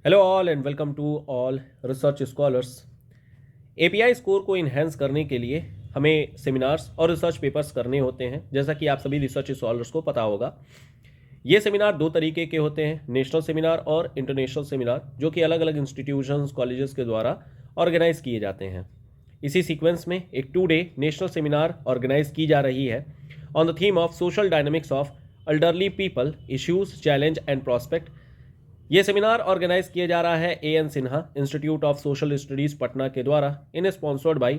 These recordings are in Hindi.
Hello all and welcome to all research scholars. API score को इन्हेंस करने के लिए हमें सेमिनार्स और रिसर्च पेपर्स करने होते हैं, जैसा कि आप सभी रिसर्च स्कॉलर्स को पता होगा। ये सेमिनार दो तरीके के होते हैं, नेशनल सेमिनार और इंटरनेशनल सेमिनार, जो कि अलग अलग इंस्टीट्यूशंस कॉलेजेस के द्वारा ऑर्गेनाइज किए जाते हैं। इसी सीक्वेंस में एक 2 डे नेशनल सेमिनार ऑर्गेनाइज की जा रही है on the theme of social dynamics of elderly people, issues, challenge and prospect. ये सेमिनार ऑर्गेनाइज किया जा रहा है A N Sinha institute of social studies Patna के द्वारा, in sponsored by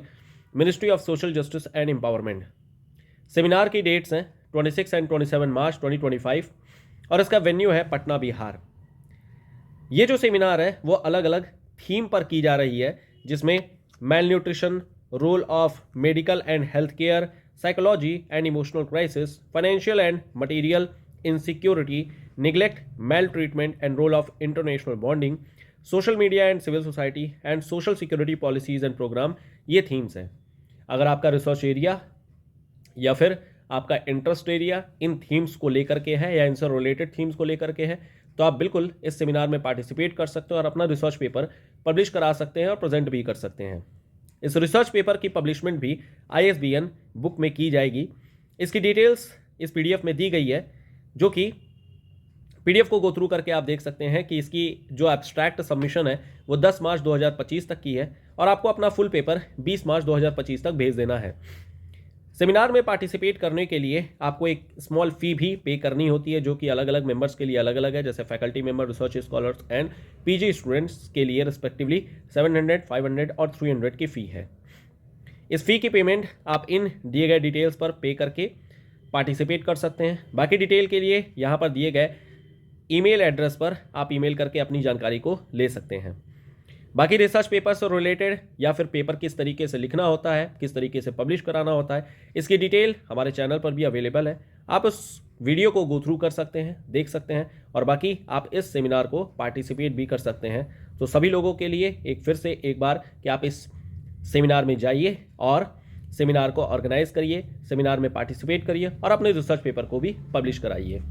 ministry of social justice and empowerment. Seminar की डेट्स हैं 26 एंड 27 मार्च 2025 और इसका वेन्यू है पटना, बिहार। ये जो सेमिनार है वो अलग अलग थीम पर की जा रही है, जिसमें male nutrition, role of medical and health care, psychology and emotional crisis, financial and material insecurity, neglect, maltreatment and role of international bonding, social media and civil society and social security policies and program, ये थीम्स हैं। अगर आपका रिसर्च एरिया या फिर आपका इंटरेस्ट एरिया इन थीम्स को लेकर के है या इनसे रिलेटेड थीम्स को लेकर के है, तो आप बिल्कुल इस सेमिनार में पार्टिसिपेट कर सकते हो और अपना रिसर्च पेपर पब्लिश करा सकते हैं और प्रेजेंट भी कर सकते हैं। इस रिसर्च पेपर की पब्लिशमेंट भी ISBN बुक में की जाएगी। इसकी डिटेल्स इस PDF में दी गई है, जो कि PDF को गो थ्रू करके आप देख सकते हैं कि इसकी जो एब्स्ट्रैक्ट सबमिशन है वो 10 मार्च 2025 तक की है और आपको अपना फुल पेपर 20 मार्च 2025 तक भेज देना है। सेमिनार में पार्टिसिपेट करने के लिए आपको एक स्मॉल फी भी पे करनी होती है, जो कि अलग अलग मेंबर्स के लिए अलग अलग है। जैसे faculty member, research scholars and PG students के लिए रिस्पेक्टिवली 700, 500 और 300 की फ़ी है। इस फ़ी की पेमेंट आप इन दिए गए डिटेल्स पर पे करके पार्टिसिपेट कर सकते हैं। बाकी डिटेल के लिए यहाँ पर दिए गए ईमेल एड्रेस पर आप ईमेल करके अपनी जानकारी को ले सकते हैं। बाकी रिसर्च पेपर से रिलेटेड या फिर पेपर किस तरीके से लिखना होता है, किस तरीके से पब्लिश कराना होता है, इसकी डिटेल हमारे चैनल पर भी अवेलेबल है। आप उस वीडियो को गो थ्रू कर सकते हैं, देख सकते हैं और बाकी आप इस सेमिनार को पार्टिसिपेट भी कर सकते हैं। तो सभी लोगों के लिए फिर से एक बार कि आप इस सेमिनार में जाइए और सेमिनार को ऑर्गेनाइज करिए, सेमिनार में पार्टिसिपेट करिए और अपने रिसर्च पेपर को भी पब्लिश कराइए।